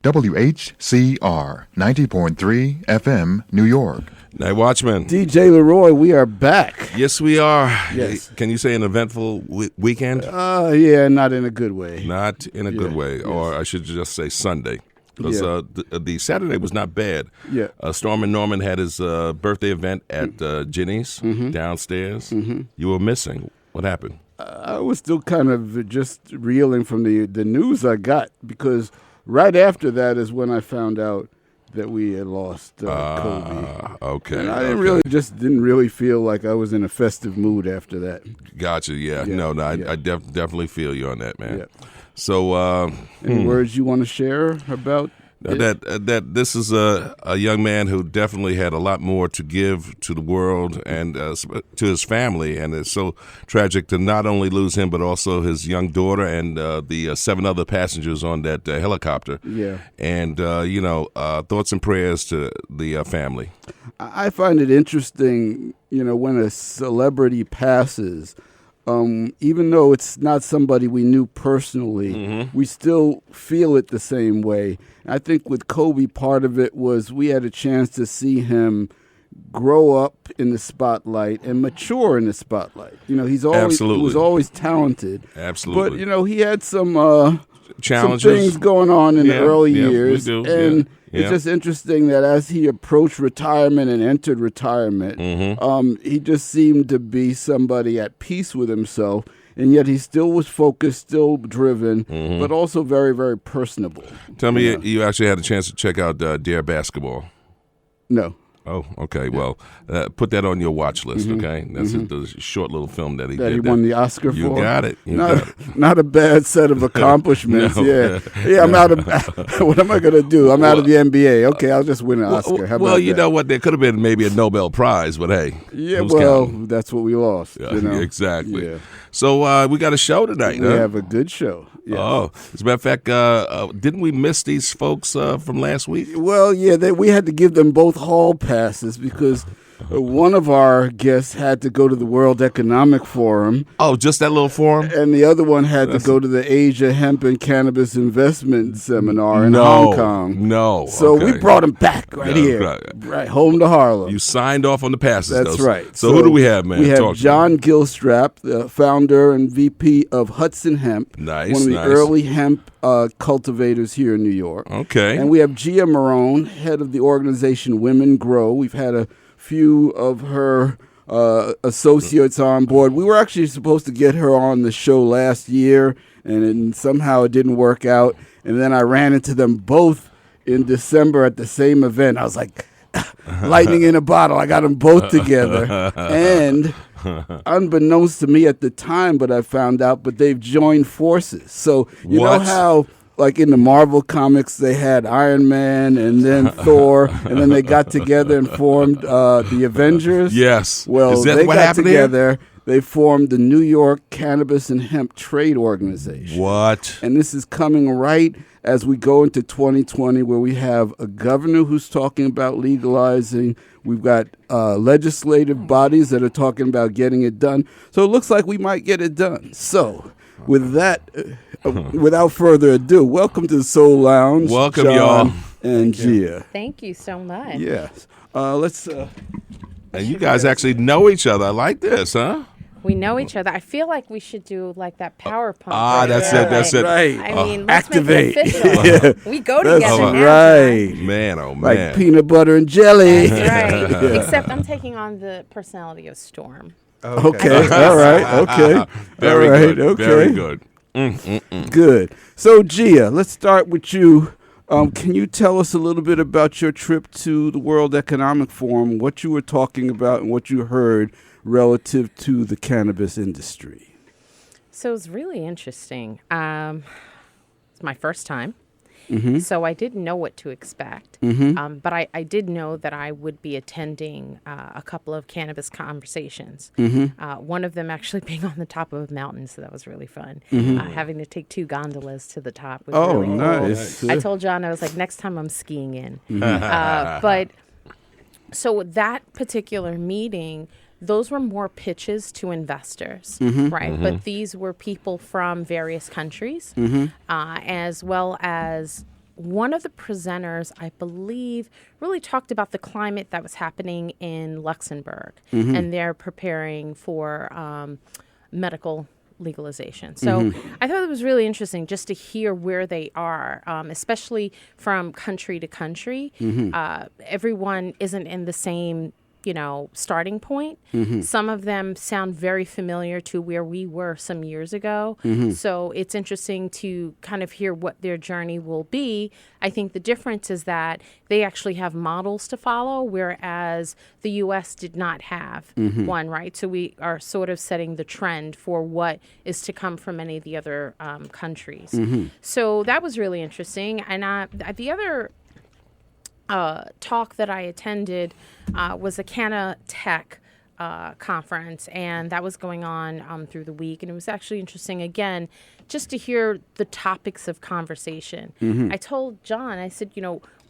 WHCR 90.3 FM, New York. Night Watchman. DJ Leroy, we are back. Yes, we are. Yes. Can you say an eventful weekend? Yeah, not in a good way. Not in a good way, or I should just say Sunday. Because the Saturday was not bad. Yeah. Stormin' Norman had his birthday event at Ginny's downstairs. You were missing. What happened? I was still kind of just reeling from the news I got, because right after that is when I found out that we had lost Kobe. Okay. And I didn't really feel like I was in a festive mood after that. Gotcha. Yeah. I definitely feel you on that, man. Yeah. So, any words you want to share about that this is a young man who definitely had a lot more to give to the world and to his family, and it's so tragic to not only lose him but also his young daughter and the 7 other passengers on that helicopter. Yeah. And thoughts and prayers to the family. I find it interesting, when a celebrity passes, even though it's not somebody we knew personally, we still feel it the same way. I think with Kobe, part of it was we had a chance to see him grow up in the spotlight and mature in the spotlight. He was always talented. Absolutely. But, he had some challenges, some things going on in the early years. We do. And it's just interesting that as he approached retirement and entered retirement, he just seemed to be somebody at peace with himself, and yet he still was focused, still driven, but also very, very personable. Tell me you actually had a chance to check out Dare Basketball. No. Oh, okay. Well, put that on your watch list, okay? That's the short little film that he did. That he won the Oscar for. You got it. Not a bad set of accomplishments. No. Yeah. I'm out of. What am I going to do? I'm out of the NBA. Okay, I'll just win an Oscar. How about you know what? There could have been maybe a Nobel Prize, but hey. Yeah. That's what we lost. Exactly. Yeah. So we got a show tonight. We have a good show. Yes. Oh, as a matter of fact, didn't we miss these folks from last week? Well, yeah, we had to give them both hall passes because one of our guests had to go to the World Economic Forum. Oh, just that little forum? And the other one had to go to the Asia Hemp and Cannabis Investment Seminar in Hong Kong. No. So we brought them back here, right home to Harlem. You signed off on the passes. That's right. So who do we have, man? We have John Gilstrap, the founder and VP of Hudson Hemp. Nice, one of the early hemp cultivators here in New York. Okay. And we have Gia Morón, head of the organization Women Grow. We've had a few of her associates on board. We were actually supposed to get her on the show last year, and somehow it didn't work out. And then I ran into them both in December at the same event. I was like, lightning in a bottle. I got them both together. And unbeknownst to me at the time, but I found out, but they've joined forces. So you know how, like in the Marvel comics, they had Iron Man and then Thor, and then they got together and formed the Avengers? Yes. Well, they got together. They formed the New York Cannabis and Hemp Trade Organization. What? And this is coming right as we go into 2020, where we have a governor who's talking about legalizing. We've got legislative bodies that are talking about getting it done. So it looks like we might get it done. So with that, without further ado, welcome to the Soul Lounge. Welcome, John y'all. And Gia. Thank you so much. Yes. Let's. And you guys actually know each other. I like this, huh? We know each other. I feel like we should do like that power pump. That's it. Right. I mean, let's activate. Make it official. We go together now. Right. Man, oh man. Like peanut butter and jelly. That's right. Except I'm taking on the personality of Storm. Okay. All right. Okay. Very good. Okay. Very good. Good. So, Gia, let's start with you. Can you tell us a little bit about your trip to the World Economic Forum, what you were talking about and what you heard relative to the cannabis industry? So it was really interesting. It's my first time. So I didn't know what to expect. But I did know that I would be attending a couple of cannabis conversations. One of them actually being on the top of a mountain, so that was really fun. Having to take 2 gondolas to the top was really cool. Nice. I told John, I was like, next time I'm skiing in. But so that particular meeting, those were more pitches to investors, right? But these were people from various countries, as well as one of the presenters, I believe, really talked about the climate that was happening in Luxembourg, and they're preparing for medical legalization. So I thought it was really interesting just to hear where they are, especially from country to country. Everyone isn't in the same starting point. Some of them sound very familiar to where we were some years ago. So it's interesting to kind of hear what their journey will be. I think the difference is that they actually have models to follow, whereas the U.S. did not have one, right? So we are sort of setting the trend for what is to come from many of the other countries. So that was really interesting. And the other talk that I attended was a Canna Tech conference, and that was going on through the week. And it was actually interesting, again, just to hear the topics of conversation. I told John, I said,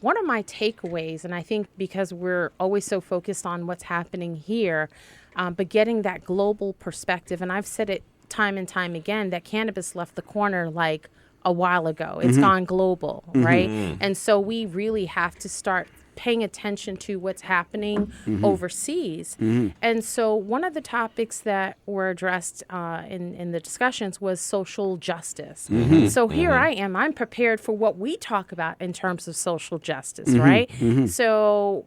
one of my takeaways, and I think because we're always so focused on what's happening here, but getting that global perspective, and I've said it time and time again, that cannabis left the corner like a while ago. It's gone global, right? And so we really have to start paying attention to what's happening overseas. And so one of the topics that were addressed in the discussions was social justice. So here I am. I'm prepared for what we talk about in terms of social justice, right? So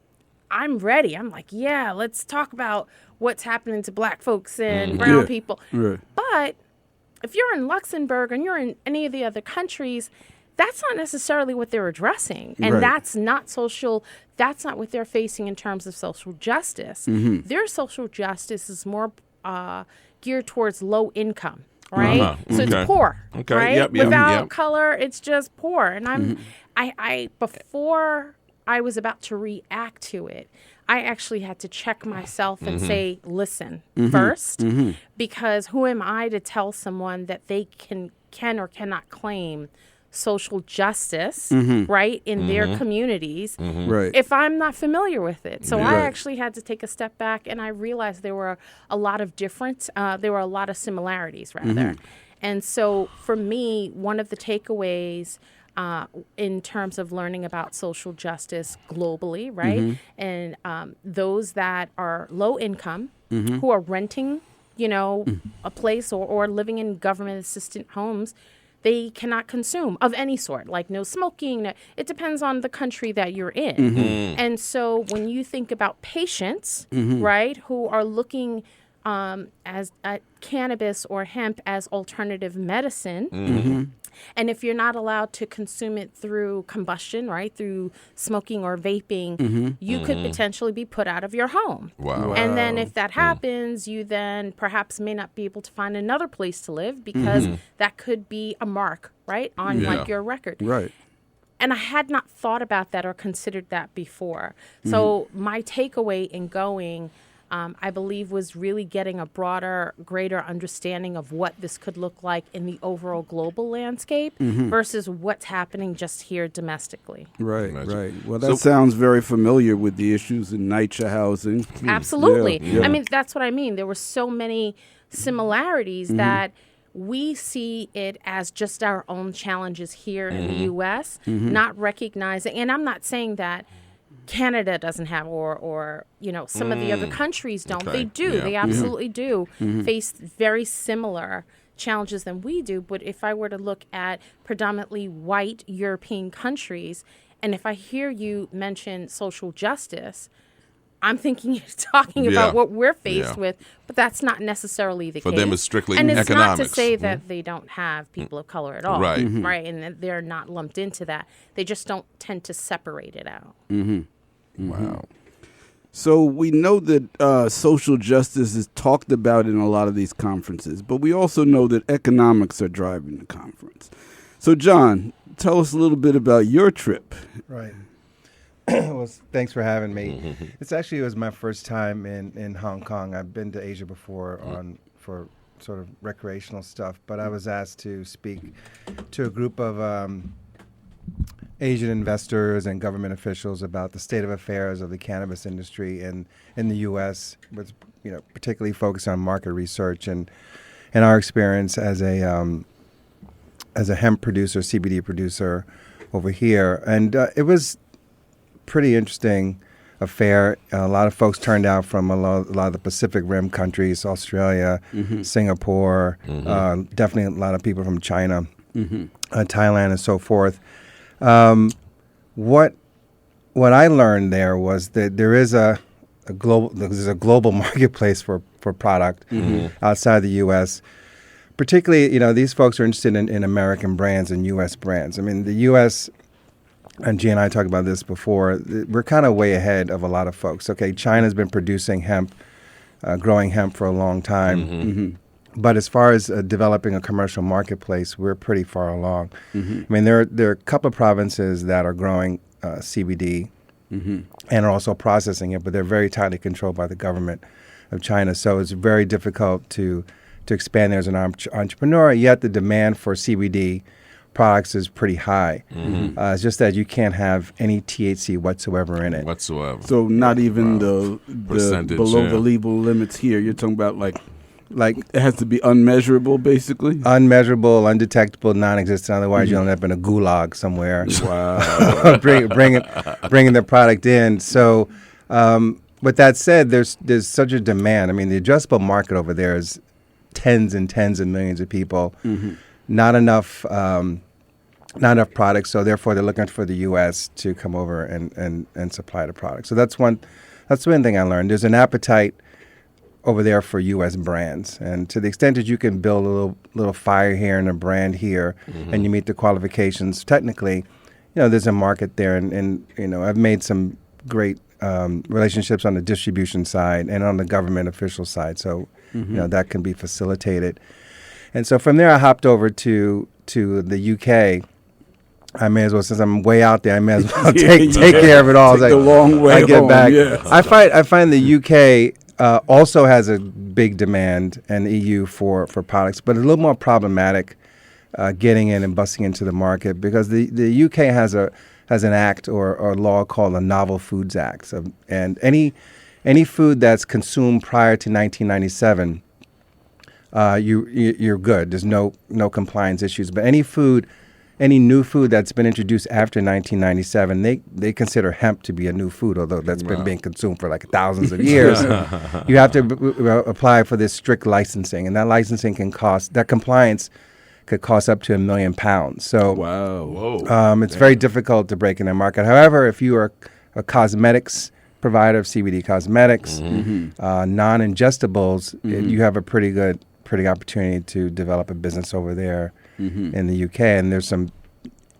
I'm ready. I'm like, yeah, let's talk about what's happening to black folks and brown people. But if you're in Luxembourg and you're in any of the other countries, that's not necessarily what they're addressing. And that's not what they're facing in terms of social justice. Their social justice is more geared towards low income, right? So it's poor, right? Without color, it's just poor. And I before I was about to react to it, I actually had to check myself and say, listen, first, because who am I to tell someone that they can or cannot claim social justice, right, in their communities, if I'm not familiar with it. So I actually had to take a step back, and I realized there were a lot of there were a lot of similarities, rather. And so for me, one of the takeaways in terms of learning about social justice globally, right? And those that are low income, who are renting, a place or living in government assisted homes, they cannot consume of any sort, like no smoking. It depends on the country that you're in. And so when you think about patients, right, who are looking at cannabis or hemp as alternative medicine, and if you're not allowed to consume it through combustion, right, through smoking or vaping, you could potentially be put out of your home. And then if that happens, you then perhaps may not be able to find another place to live because that could be a mark, right, on like your record. And I had not thought about that or considered that before. So my takeaway in going, I believe, was really getting a broader, greater understanding of what this could look like in the overall global landscape versus what's happening just here domestically. Right. Well, that sounds very familiar with the issues in NYCHA housing. Absolutely. I mean, that's what I mean. There were so many similarities that we see it as just our own challenges here in the U.S., not recognizing, and I'm not saying that Canada doesn't have, or some of the other countries don't. They do. They absolutely do face very similar challenges than we do. But if I were to look at predominantly white European countries, and if I hear you mention social justice, I'm thinking you're talking about what we're faced with, but that's not necessarily the case. For them, it's strictly and it's economics. not to say that they don't have people of color at all, right? And that they're not lumped into that. They just don't tend to separate it out. Wow. So we know that social justice is talked about in a lot of these conferences, but we also know that economics are driving the conference. So, John, tell us a little bit about your trip. Right. Well, thanks for having me. It was my first time in Hong Kong. I've been to Asia before for sort of recreational stuff, but I was asked to speak to a group of Asian investors and government officials about the state of affairs of the cannabis industry in the U.S., with particularly focused on market research and our experience as a hemp producer, CBD producer, over here. And it was pretty interesting affair. A lot of folks turned out from a lot of the Pacific Rim countries, Australia, Singapore, definitely a lot of people from China, Thailand, and so forth. What I learned there was that there's a global marketplace for product outside the U.S. Particularly, these folks are interested in American brands and U.S. brands. I mean, the U.S., and Gia and I talked about this before, we're kind of way ahead of a lot of folks. Okay, China's been producing hemp, growing hemp for a long time. But as far as developing a commercial marketplace, we're pretty far along. I mean, there are a couple of provinces that are growing CBD and are also processing it, but they're very tightly controlled by the government of China. So it's very difficult to expand there as an entrepreneur, yet the demand for CBD products is pretty high. It's just that you can't have any THC whatsoever in it. So not even the percentage, below the legal limits here. You're talking about like it has to be unmeasurable, basically? Unmeasurable, undetectable, non-existent. Otherwise, you'll end up in a gulag somewhere. Wow. bringing the product in. So, with that said, there's such a demand. I mean, the addressable market over there is tens and tens of millions of people. Not enough products. So therefore, they're looking for the U.S. to come over and supply the product. So that's one thing I learned. There's an appetite over there for U.S. brands, and to the extent that you can build a little fire here and a brand here, and you meet the qualifications, technically, there's a market there, and I've made some great relationships on the distribution side and on the government official side, so that can be facilitated. And so from there, I hopped over to the UK. I may as well, since I'm way out there, I may as well take care of it all. Take the long way I get home, back. yeah. I find the UK also has a big demand, and the EU for products, but a little more problematic getting in and busting into the market, because the UK has an act or a law called the Novel Foods Act, and any food that's consumed prior to 1997, you're good. There's no compliance issues. But any new food that's been introduced after 1997, they consider hemp to be a new food, although that's been being consumed for like thousands of years. You have to apply for this strict licensing, and that licensing compliance could cost up to £1 million. So wow, it's very difficult to break in the market. However, if you are a cosmetics provider of CBD cosmetics, non-ingestibles, you have a pretty good opportunity to develop a business over there in the UK, and there's some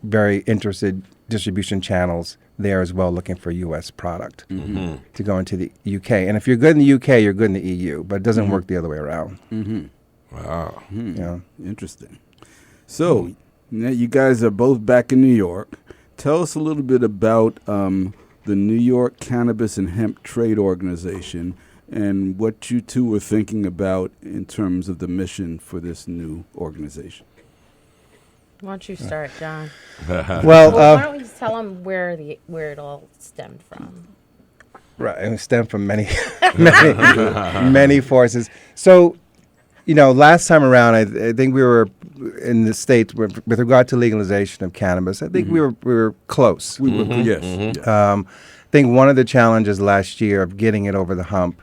very interested distribution channels there as well, looking for U.S. product to go into the UK. And if you're good in the UK, you're good in the EU, but it doesn't work the other way around. Wow. Interesting. So now you guys are both back in New York. Tell us a little bit about the New York Cannabis and Hemp Trade Organization and what you two were thinking about in terms of the mission for this new organization. Why don't you start, John? Well, Why don't we tell them where it all stemmed from? Right, it stemmed from many forces. So, last time around, I think we were in the States with regard to legalization of cannabis. I think we were close. We were, yes. I think one of the challenges last year of getting it over the hump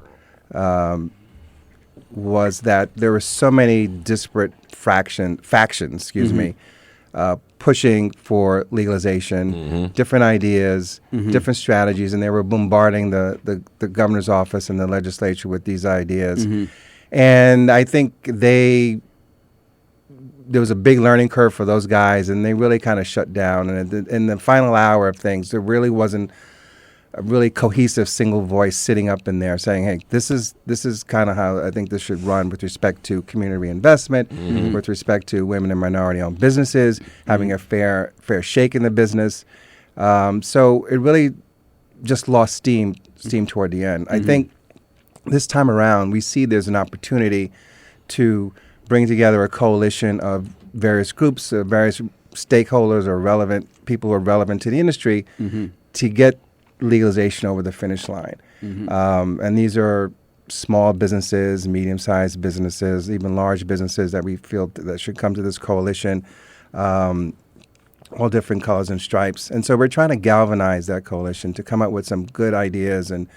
was that there were so many disparate factions, pushing for legalization, different ideas, different strategies, and they were bombarding the governor's office and the legislature with these ideas. And I think there was a big learning curve for those guys, and they really kind of shut down. And in the final hour of things, there really wasn't a really cohesive single voice sitting up in there saying, hey, this is kind of how I think this should run with respect to community reinvestment, with respect to women and minority-owned businesses, having a fair shake in the business. So it really just lost steam toward the end. I think this time around, we see there's an opportunity to bring together a coalition of various groups, various stakeholders or people who are relevant to the industry to get legalization over the finish line. And these are small businesses, medium-sized businesses, even large businesses that we feel that should come to this coalition. all different colors and stripes. And so we're trying to galvanize that coalition to come up with some good ideas and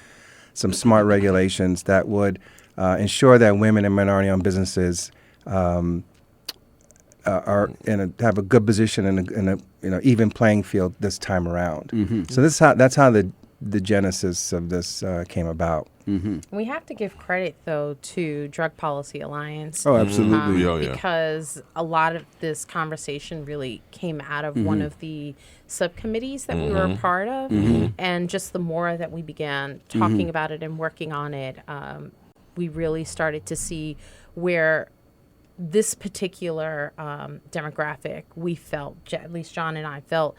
some smart regulations that would ensure that women and minority-owned businesses have a good position in a even playing field this time around. Mm-hmm. So that's how the genesis of this came about. Mm-hmm. We have to give credit, though, to Drug Policy Alliance. Oh, absolutely. Because a lot of this conversation really came out of one of the subcommittees that we were a part of. Mm-hmm. And just the more that we began talking about it and working on it, we really started to see where this particular demographic we felt, at least John and I felt,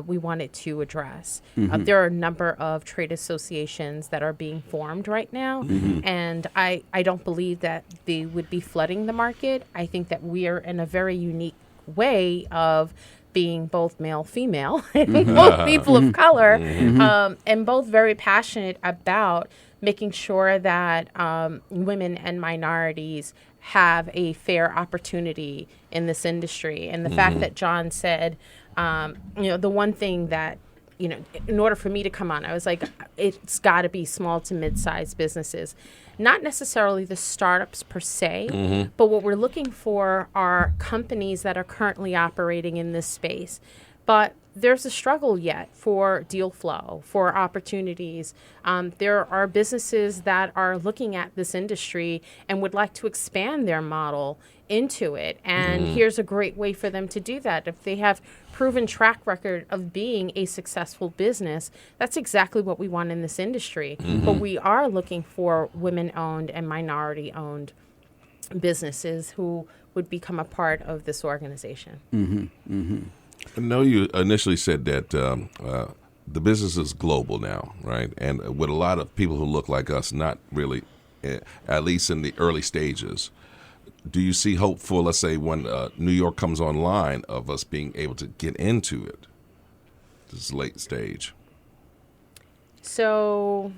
we wanted to address. There are a number of trade associations that are being formed right now, and I don't believe that they would be flooding the market. I think that we are in a very unique way of being both male, female, and both people of color, and both very passionate about making sure that women and minorities have a fair opportunity in this industry. And the fact that John said, the one thing that, in order for me to come on, I was like, it's got to be small to mid-sized businesses. Not necessarily the startups per se, but what we're looking for are companies that are currently operating in this space. But there's a struggle yet for deal flow, for opportunities. There are businesses that are looking at this industry and would like to expand their model into it. And here's a great way for them to do that. If they have proven track record of being a successful business, that's exactly what we want in this industry. But we are looking for women-owned and minority-owned businesses who would become a part of this organization. I know you initially said that the business is global now, right? And with a lot of people who look like us, not really, at least in the early stages. Do you see hope for, let's say, when New York comes online, of us being able to get into it, this late stage? So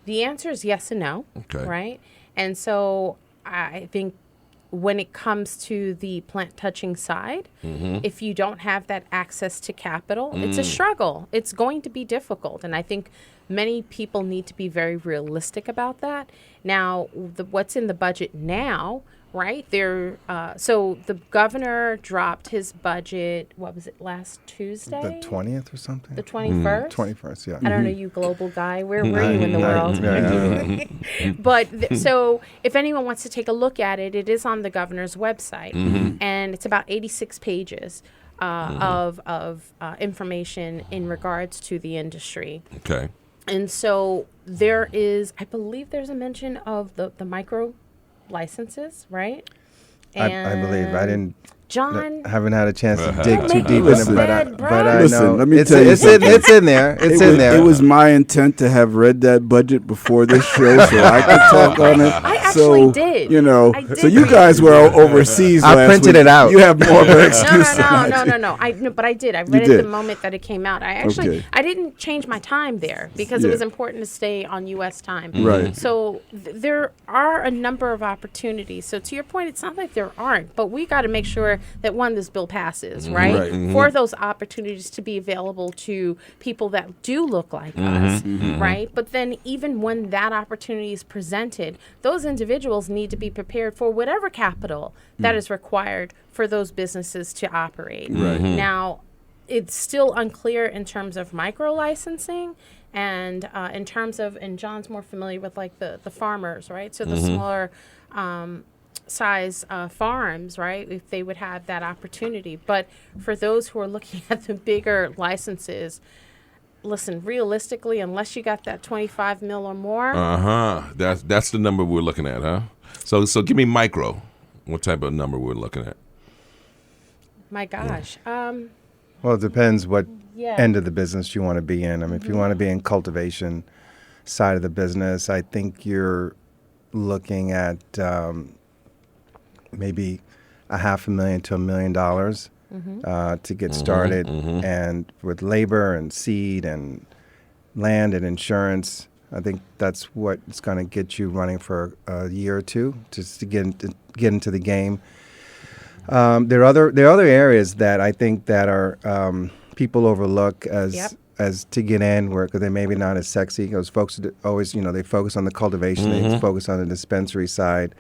the answer is yes and no, right? And so I think when it comes to the plant touching side, if you don't have that access to capital, it's a struggle. It's going to be difficult. And I think many people need to be very realistic about that. Now, what's in the budget now, right? So the governor dropped his budget, what was it, last Tuesday? The 20th or something? The 21st? 21st, yeah. I don't know, you global guy. Where were you in the world? But so if anyone wants to take a look at it, it is on the governor's website. And it's about 86 pages of information in regards to the industry. Okay. And so there is, I believe there's a mention of the micro licenses, right? I believe. I didn't. John, haven't had a chance to dig too deep in it, but I Listen, know let me tell you something. it's in there. It's in there. It was my intent to have read that budget before this show, so I could talk on it. I actually did. So you guys were overseas last week. I printed it out. You have more of an excuse. No. But I did. I read it the moment that it came out. I didn't change my time there because it was important to stay on U.S. time. Right. So there are a number of opportunities. So to your point, it's not like there aren't, but we got to make sure that this bill passes, right? For those opportunities to be available to people that do look like us, right? But then even when that opportunity is presented, those individuals need to be prepared for whatever capital that is required for those businesses to operate. Now, it's still unclear in terms of micro licensing and in terms of, and John's more familiar with like the farmers, right? So the smaller size farms, right, if they would have that opportunity. But for those who are looking at the bigger licenses, listen, realistically, unless you got that 25 mil or more. That's the number we're looking at, huh? So give me micro. What type of number we're looking at? My gosh. Well, it depends what end of the business you want to be in. I mean, if you want to be in cultivation side of the business, I think you're looking at maybe $500,000 to $1 million to get started, and with labor and seed and land and insurance, I think that's what's going to get you running for a year or two just to get into the game. There are other areas that I think that are people overlook as to get in, where because they maybe not as sexy. Because folks always, they focus on the cultivation, they focus on the dispensary side,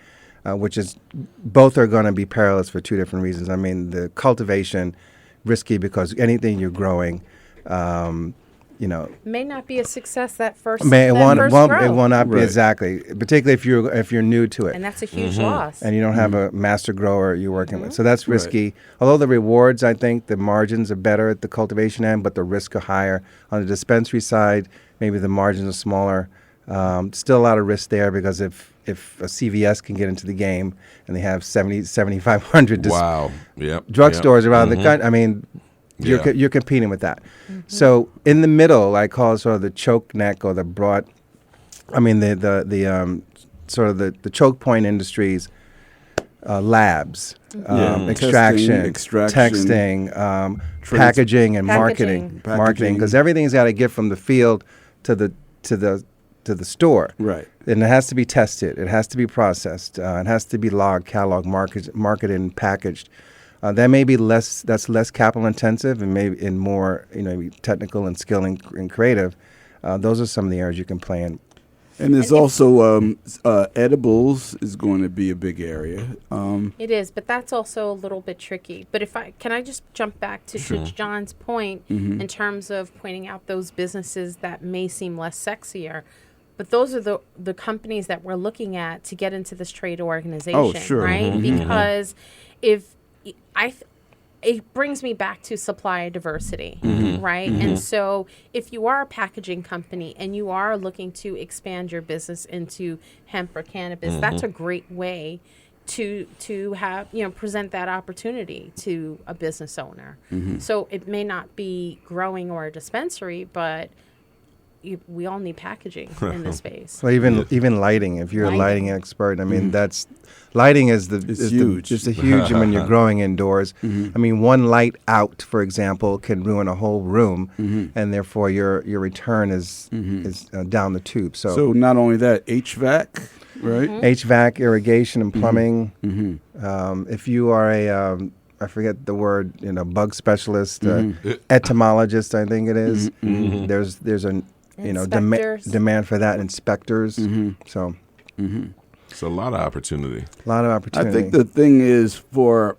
which is both are going to be perilous for two different reasons. I mean, the cultivation risky because anything you're growing. May not be a success that first. It will not be Right. exactly, particularly if you're new to it, and that's a huge loss. and you don't have a master grower you're working with. So that's risky. Although the rewards, I think, the margins are better at the cultivation end, but the risks are higher on the dispensary side. Maybe the margins are smaller. Still a lot of risk there because if a CVS can get into the game and they have 7,500 drugstores around the country, I mean. You're competing with that. So in the middle, I call it sort of the choke neck or the broad. I mean the sort of the choke point industries, labs, extraction, texting, packaging and marketing, because everything's got to get from the field to the store. Right. And it has to be tested. It has to be processed. It has to be logged, cataloged, marketed, and packaged. That may be that's less capital intensive and maybe in more maybe technical and skill and creative. Those are some of the areas you can play in. And there's also edibles is going to be a big area. It is, but that's also a little bit tricky. But can I just jump back to John's point in terms of pointing out those businesses that may seem less sexier. But those are the companies that we're looking at to get into this trade organization, right? Because it brings me back to supplier diversity, right? And so if you are a packaging company and you are looking to expand your business into hemp or cannabis, that's a great way to have, present that opportunity to a business owner. So it may not be growing or a dispensary, but we all need packaging in this space. Well, even lighting. If you're a lighting expert, I mean, lighting is huge. It's a huge when you're growing indoors. I mean, one light out, for example, can ruin a whole room, and therefore your return is down the tube. So not only that, HVAC, right? HVAC, irrigation, and plumbing. If you are I forget the word, bug specialist, entomologist, I think it is. There's a demand for that. Inspectors. So it's a lot of opportunity. I think the thing is for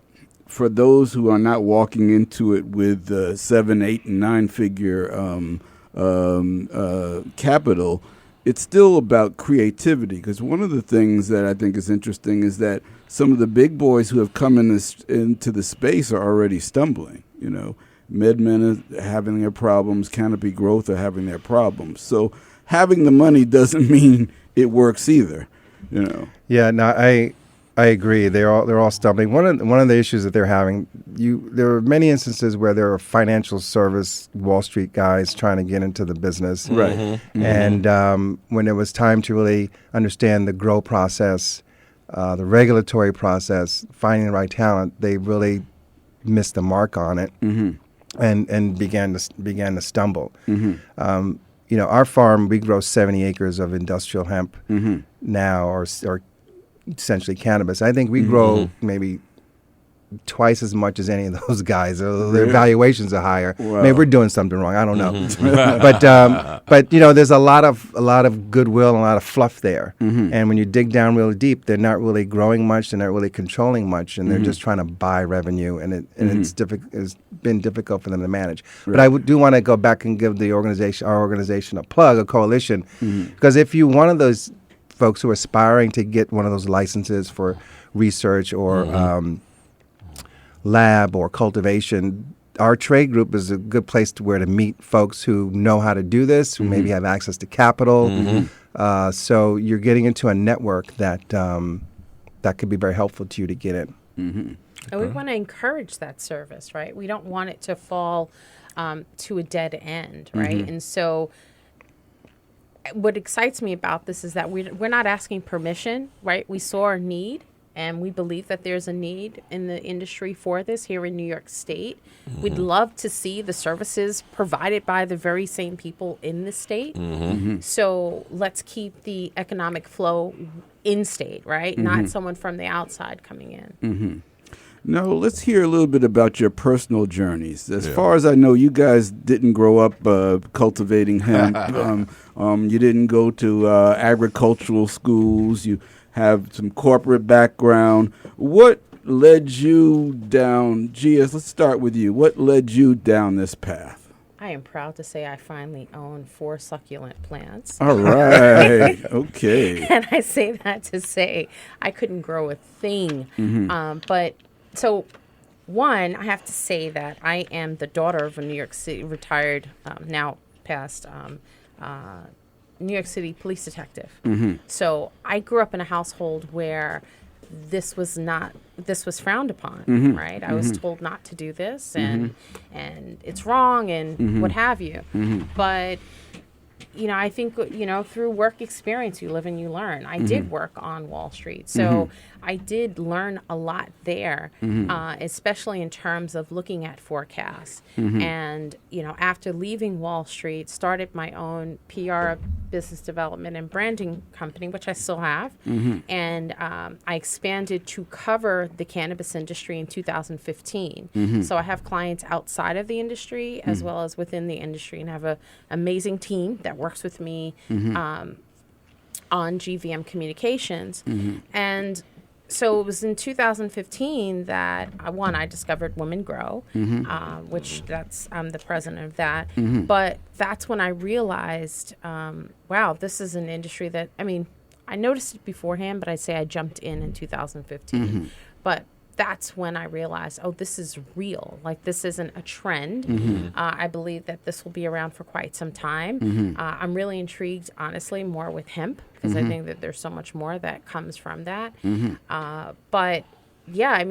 those who are not walking into it with 7, 8, and 9 figure capital, it's still about creativity. Because one of the things that I think is interesting is that some of the big boys who have come into the space are already stumbling. MedMen are having their problems. Canopy Growth are having their problems. So having the money doesn't mean it works either. Yeah, no, I agree. They're all stumbling. One of the issues that they're having, there are many instances where there are financial service Wall Street guys trying to get into the business, right? And when it was time to really understand the grow process, the regulatory process, finding the right talent, they really missed the mark on it. And began to stumble. Our farm, we grow 70 acres of industrial hemp now, or essentially cannabis. I think we grow maybe twice as much as any of those guys. Their valuations are higher. Wow. Maybe we're doing something wrong. I don't know. But there's a lot of goodwill and a lot of fluff there. And when you dig down really deep, they're not really growing much. They're not really controlling much, and they're just trying to buy revenue. And it's been difficult for them to manage. Right. But I do want to go back and give our organization a plug, a coalition, because if you're one of those folks who are aspiring to get one of those licenses for research or lab or cultivation, our trade group is a good place to meet folks who know how to do this, who maybe have access to capital. So you're getting into a network that could be very helpful to you to get in. And we want to encourage that service, right? We don't want it to fall to a dead end, right? And so what excites me about this is that we're not asking permission, right? We saw our need. And we believe that there's a need in the industry for this here in New York State. We'd love to see the services provided by the very same people in the state. So let's keep the economic flow in state, right? Not someone from the outside coming in. Now, let's hear a little bit about your personal journeys. As far as I know, you guys didn't grow up cultivating hemp. You didn't go to agricultural schools. You have some corporate background. What led you down, Gia, let's start with you. What led you down this path? I am proud to say I finally own 4 succulent plants. All right. Okay. And I say that to say I couldn't grow a thing. But so, one, I have to say that I am the daughter of a New York City retired, now passed, New York City police detective. So I grew up in a household where this was frowned upon, right? I was told not to do this, and it's wrong, and what have you. But I think through work experience, you live and you learn. I did work on Wall Street, so I did learn a lot there, especially in terms of looking at forecasts. And after leaving Wall Street, started my own PR, business development, and branding company, which I still have. And I expanded to cover the cannabis industry in 2015. So I have clients outside of the industry as well as within the industry, and have an amazing team that works with me on GVM Communications. And so it was in 2015 that I discovered Women Grow, which I'm the president of that. But that's when I realized, wow, this is an industry that, I noticed it beforehand, but I'd say I jumped in 2015. But that's when I realized, this is real. Like, this isn't a trend. I believe that this will be around for quite some time. I'm really intrigued, honestly, more with hemp, because I think that there's so much more that comes from that. But yeah,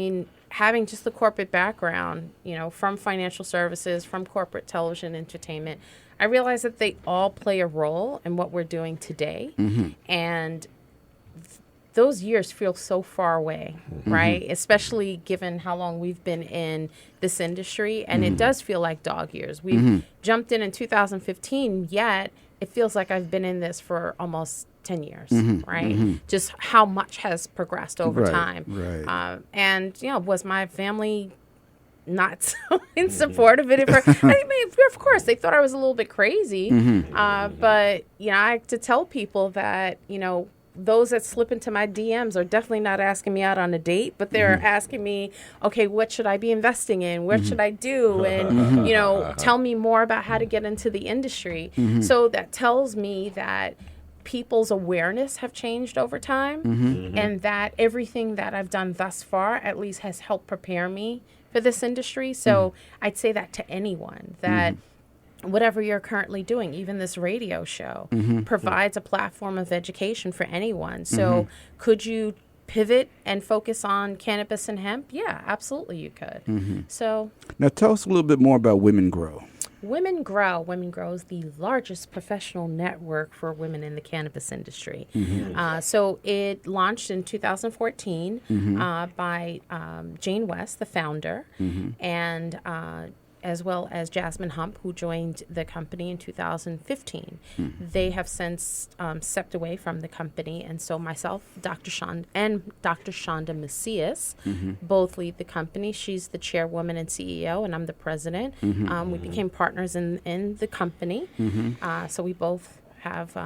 having just the corporate background, from financial services, from corporate television, entertainment, I realized that they all play a role in what we're doing today. And those years feel so far away, right? Especially given how long we've been in this industry. And it does feel like dog years. We jumped in 2015, yet it feels like I've been in this for almost 10 years, right? Just how much has progressed over time. Right. And, was my family not so in support of it? Of course, they thought I was a little bit crazy. But, I have to tell people that, those that slip into my DMs are definitely not asking me out on a date, but they're asking me, okay, what should I be investing in? What should I do? And, tell me more about how to get into the industry. So that tells me that people's awareness have changed over time, and that everything that I've done thus far at least has helped prepare me for this industry. So I'd say that to anyone, that whatever you're currently doing, even this radio show, provides a platform of education for anyone. So could you pivot and focus on cannabis and hemp? Yeah, absolutely you could. So now tell us a little bit more about Women Grow. Women Grow. Women Grow is the largest professional network for women in the cannabis industry. So it launched in 2014 by Jane West, the founder, and as well as Jasmine Hump, who joined the company in 2015. They have since stepped away from the company, and so myself, Dr. Shonda Macias, both lead the company. She's the chairwoman and CEO, and I'm the president. We became partners in the company, so we both have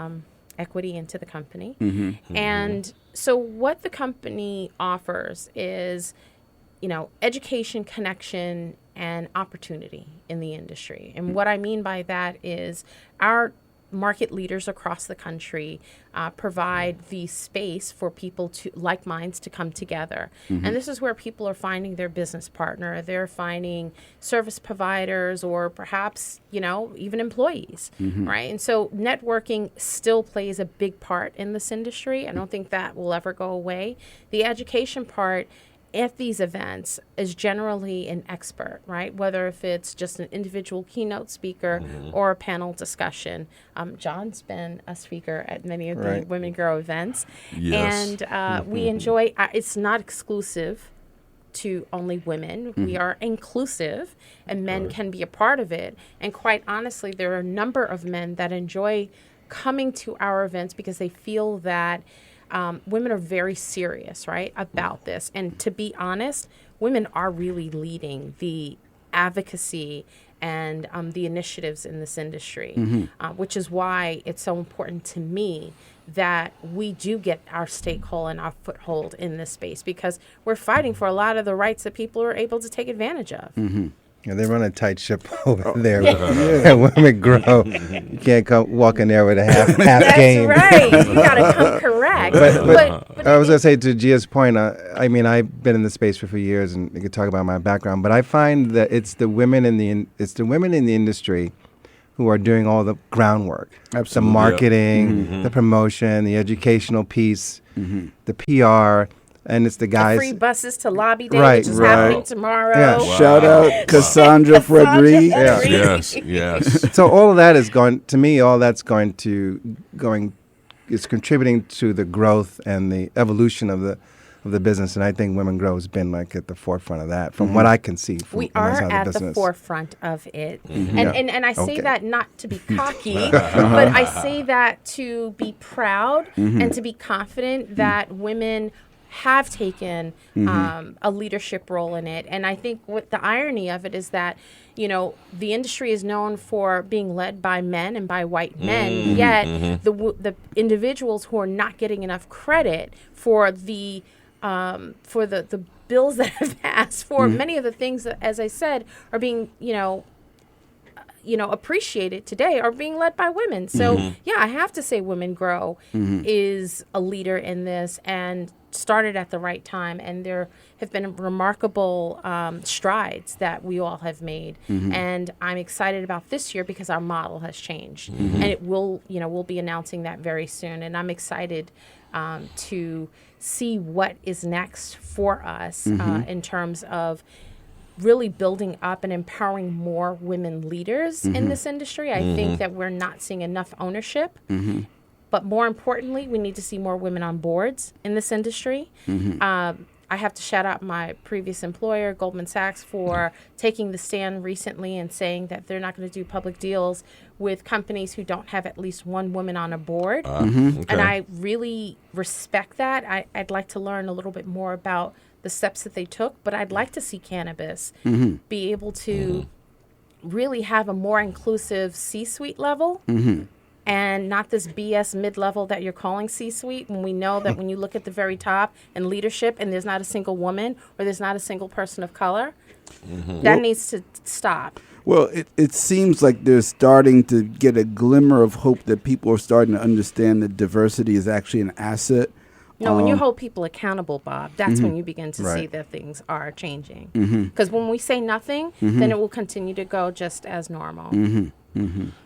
equity into the company. And so what the company offers is, education, connection, and opportunity in the industry. And what I mean by that is our market leaders across the country provide the space for people to like minds to come together. And this is where people are finding their business partner. They're finding service providers, or perhaps, even employees, right? And so networking still plays a big part in this industry. I don't think that will ever go away. The education part at these events is generally an expert, right? Whether if it's just an individual keynote speaker or a panel discussion. John's been a speaker at many of the Women Grow events. Yes. And we enjoy, it's not exclusive to only women. We are inclusive, and men can be a part of it. And quite honestly, there are a number of men that enjoy coming to our events because they feel that women are very serious, right, about this. And to be honest, women are really leading the advocacy and the initiatives in this industry, which is why it's so important to me that we do get our stakehold and our foothold in this space, because we're fighting for a lot of the rights that people are able to take advantage of. Yeah, they run a tight ship over there. And women grow. You can't walk in there with a half That's game. right. You got to come correct. But I was going to say, to Gia's point, I mean, I've been in the space for a few years, and you could talk about my background, but I find that it's the women in the industry who are doing all the groundwork. Absolutely. The marketing, the promotion, the educational piece, the PR. And it's the guys. The free buses to Lobby Day, Right, which is right. happening tomorrow. Yeah. Wow. Shout out Cassandra Frederic. Yeah. Yes. So all of that is going to me. All that's is contributing to the growth and the evolution of the business. And I think Women Grow has been like at the forefront of that, from what I can see. We from are inside at the business. forefront of it. Yeah. And I say Okay. that not to be cocky, but I say that to be proud and to be confident that women have taken a leadership role in it. And I think what the irony of it is that, you know, the industry is known for being led by men and by white men, yet the individuals who are not getting enough credit for the bills that have passed, for many of the things that, as I said, are being, appreciated today, are being led by women. So, yeah, I have to say Women Grow is a leader in this and started at the right time. And there have been remarkable strides that we all have made. And I'm excited about this year because our model has changed. And it will, we'll be announcing that very soon. And I'm excited to see what is next for us in terms of really building up and empowering more women leaders in this industry. I think that we're not seeing enough ownership. But more importantly, we need to see more women on boards in this industry. I have to shout out my previous employer, Goldman Sachs, for taking the stand recently and saying that they're not going to do public deals with companies who don't have at least one woman on a board. And I really respect that. I'd like to learn a little bit more about the steps that they took, but I'd like to see cannabis be able to really have a more inclusive C-suite level. And not this BS mid-level that you're calling C-suite, when we know that when you look at the very top and leadership and there's not a single woman or there's not a single person of color, that needs to stop. Well, it seems like they're starting to get a glimmer of hope that people are starting to understand that diversity is actually an asset. When you hold people accountable, Bob, that's when you begin to see that things are changing. Because when we say nothing, then it will continue to go just as normal. And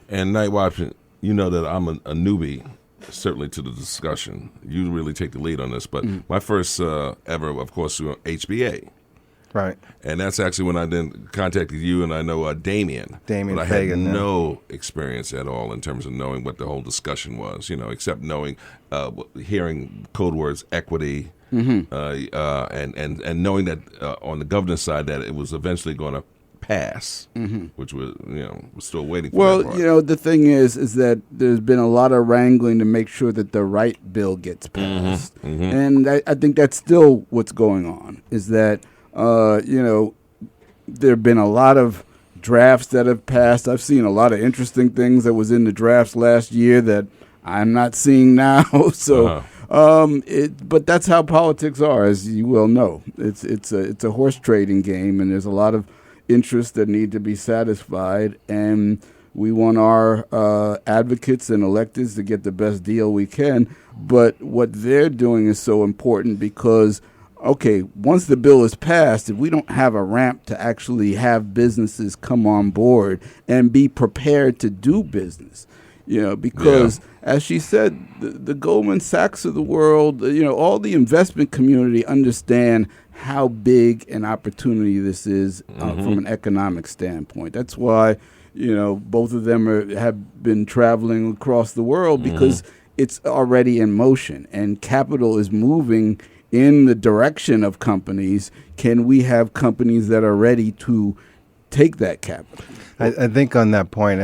Nightwatch, you know that I'm a newbie, certainly, to the discussion. You really take the lead on this. But my first ever, of course, HBA. Right. And that's actually when I then contacted you, and I know Damien. Damien but I Fagan, had no experience at all in terms of knowing what the whole discussion was, except knowing, hearing code words, equity, and knowing that on the governance side that it was eventually going to pass, which was, we're still waiting for that part. Well, the thing is that there's been a lot of wrangling to make sure that the right bill gets passed. And I think that's still what's going on, is that, there have been a lot of drafts that have passed. I've seen a lot of interesting things that was in the drafts last year that I'm not seeing now. So, but that's how politics are, as you well know. It's a horse trading game, and there's a lot of interests that need to be satisfied, and we want our advocates and electeds to get the best deal we can. But what they're doing is so important because, okay, once the bill is passed, if we don't have a ramp to actually have businesses come on board and be prepared to do business, because as she said, the Goldman Sachs of the world, all the investment community understand how big an opportunity this is from an economic standpoint. That's why, both of them have been traveling across the world because it's already in motion and capital is moving in the direction of companies. Can we have companies that are ready to take that capital? I think on that point,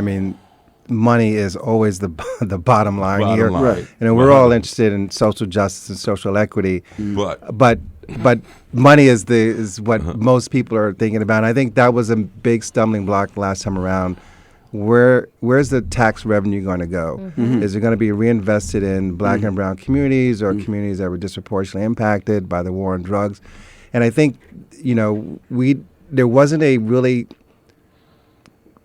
money is always the the bottom line here. line. Right. We're all interested in social justice and social equity, But but money is what most people are thinking about. And I think that was a big stumbling block last time around. Where's the tax revenue going to go? Is it going to be reinvested in black and brown communities or communities that were disproportionately impacted by the war on drugs? And I think, there wasn't a really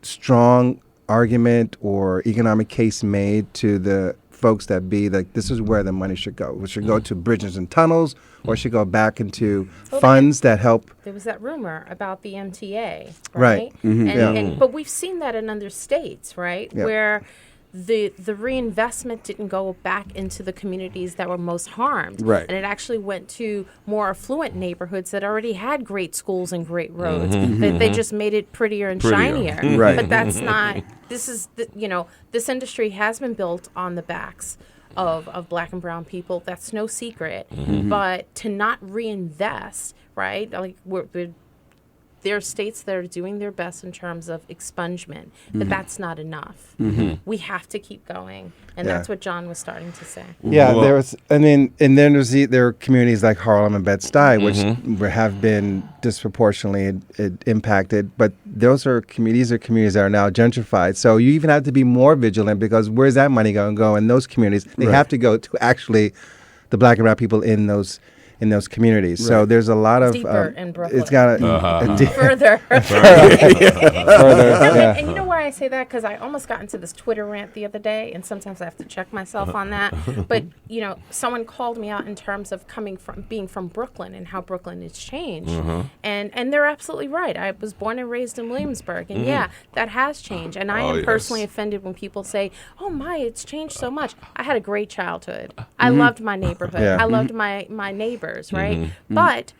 strong argument or economic case made to the folks that be like, this is where the money should go. It should go to bridges and tunnels, or it should go back into funds that help. There was that rumor about the MTA, Right. right? Yeah. But we've seen that in other states, right? Yeah. Where the reinvestment didn't go back into the communities that were most harmed. Right. And it actually went to more affluent neighborhoods that already had great schools and great roads. They just made it prettier and shinier. Right. But that's not, this is, this industry has been built on the backs of black and brown people. That's no secret. But to not reinvest, right? Like there are states that are doing their best in terms of expungement, but that's not enough. We have to keep going, and that's what John was starting to say. Yeah, Well- there was, and then there are communities like Harlem and Bed-Stuy, which have been disproportionately impacted. But those are communities that are now gentrified. So you even have to be more vigilant, because where's that money going to go? In those communities, they have to go to actually the black and brown people in those communities. So there's a lot of Deeper in Brooklyn. It's got Further. further. And you know why I say that? Because I almost got into this Twitter rant the other day, and sometimes I have to check myself on that. But, someone called me out in terms of being from Brooklyn and how Brooklyn has changed. And they're absolutely right. I was born and raised in Williamsburg, and that has changed. And I am personally offended when people say, oh my, it's changed so much. I had a great childhood. I loved my neighborhood. Yeah. I loved my neighbors. Right? But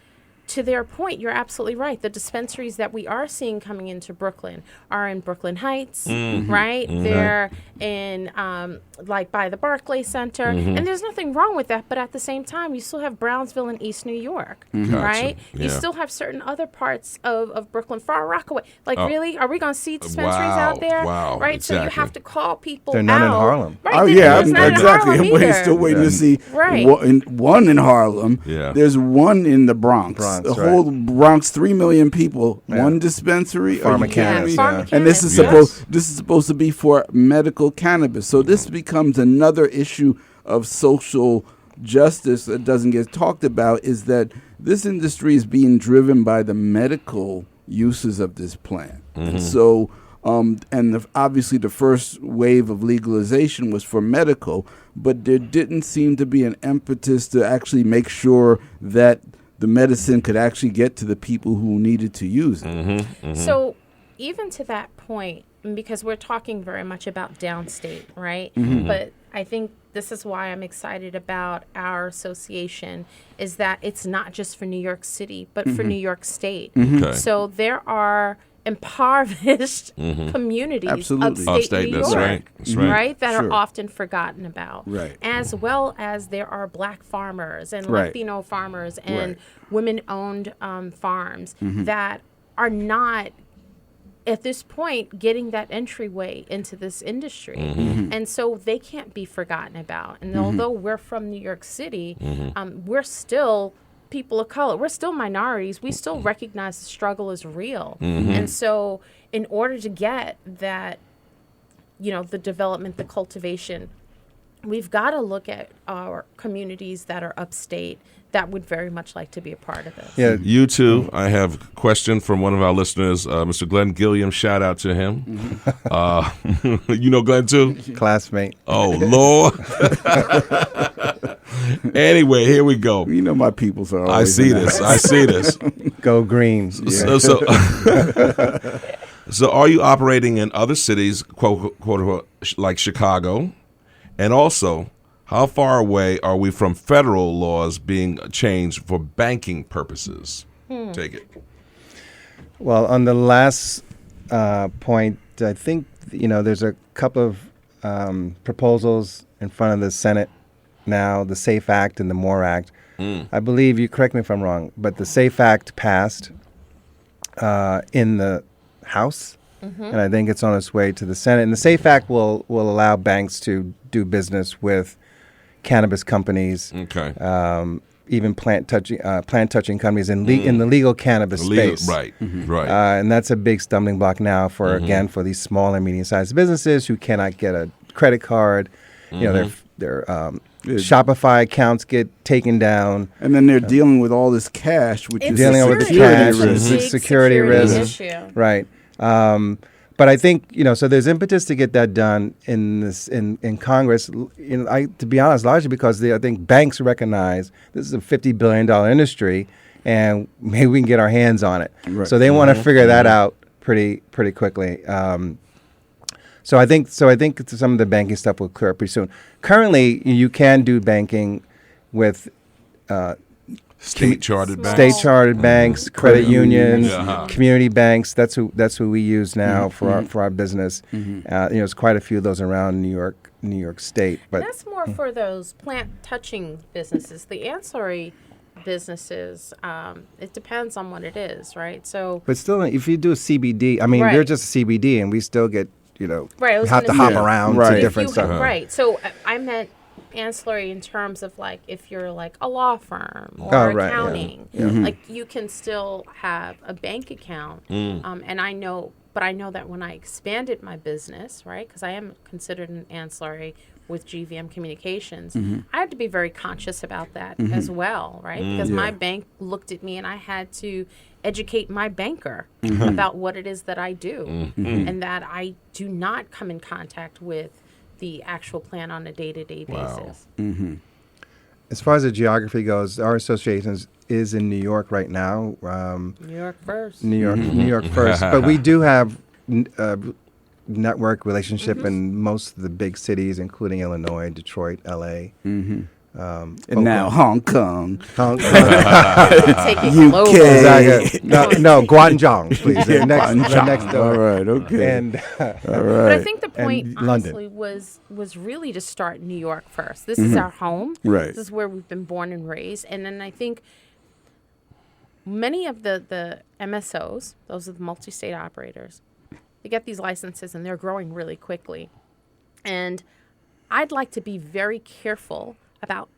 to their point, you're absolutely right. The dispensaries that we are seeing coming into Brooklyn are in Brooklyn Heights, right? They're in, by the Barclay Center. And there's nothing wrong with that. But at the same time, you still have Brownsville and East New York, right? Yeah. You still have certain other parts of Brooklyn, Far Rockaway. Really? Are we going to see dispensaries out there? Wow, Right? exactly. So you have to call people There are out. none in Harlem. Right? Oh there- yeah, there's none in exactly. Harlem I'm either. still waiting to see Right. one in Harlem. Yeah. There's one in the Bronx. Bronx, The right. whole Bronx, 3 million people. Yeah. One dispensary. Are you kidding Cannabis, me? yeah. And this is Yes. supposed to be for medical cannabis. So this becomes another issue of social justice that doesn't get talked about, is that this industry is being driven by the medical uses of this plant. And so obviously the first wave of legalization was for medical, but there didn't seem to be an impetus to actually make sure that the medicine could actually get to the people who needed to use it. So even to that point, because we're talking very much about downstate, right? But I think this is why I'm excited about our association, is that it's not just for New York City, but for New York State. Okay. So there are impoverished communities Absolutely. upstate New that's York, right. That's right. that Sure. are often forgotten about. Right. As well as there are black farmers and Right. Latino farmers and Right. women-owned farms that are not, at this point, getting that entryway into this industry. And so they can't be forgotten about. And although we're from New York City, we're still people of color. We're still minorities. We still recognize the struggle is real. And so in order to get that, the development, the cultivation, we've got to look at our communities that are upstate that would very much like to be a part of this. Yeah, You too. I have a question from one of our listeners, Mr. Glenn Gilliam. Shout out to him. You know Glenn too? classmate. Oh, Lord. Anyway, here we go. You know my peoples are I always see in that. this. I see this. Go green. So are you operating in other cities, quote unquote, like Chicago? And also, how far away are we from federal laws being changed for banking purposes? Take it. Well, on the last point, I think there's a couple of proposals in front of the Senate now, the SAFE Act and the MORE Act. I believe, you correct me if I'm wrong, but the SAFE Act passed in the House, and I think it's on its way to the Senate. And the SAFE Act will allow banks to do business with cannabis companies, even plant touching companies in the legal cannabis space. Right, right. And that's a big stumbling block now for again for these small and medium sized businesses who cannot get a credit card. You know, their Shopify accounts get taken down, and then they're dealing with all this cash, which is dealing with the cash, security risk, right? But I think, you know, so there's impetus to get that done in Congress. You know, to be honest, largely because I think banks recognize this is a $50 billion industry, and maybe we can get our hands on it. Right. So they want to figure that out pretty quickly. So I think some of the banking stuff will clear up pretty soon. Currently, you can do banking with state-chartered banks, credit unions, community banks. That's who we use now for our business. You know, there's quite a few of those around New York State. But and that's more for those plant touching businesses. The ancillary businesses, it depends on what it is, right? So, but still, if you do a CBD, I mean, you're just a CBD, and we still get, you know, have to hop around to different stuff. Right. So I meant ancillary in terms of like if you're like a law firm or accounting, like you can still have a bank account. And I know that when I expanded my business, right, because I am considered an ancillary with GVM Communications, I had to be very conscious about that as well, right? Because my bank looked at me and I had to educate my banker about what it is that I do and that I do not come in contact with the actual plan on a day-to-day basis. As far as the geography goes, our association is in New York right now. New York first. New York first. But we do have network relationship in most of the big cities, including Illinois, Detroit, L.A. And now Hong Kong. Take it UK. No, Guangzhou, please. Next door. All right, okay. And all right. But I think the point, London. honestly, was really to start New York first. This is our home. Right. This is where we've been born and raised. And then I think many of the MSOs, those are the multi-state operators, they get these licenses and they're growing really quickly. And I'd like to be very careful about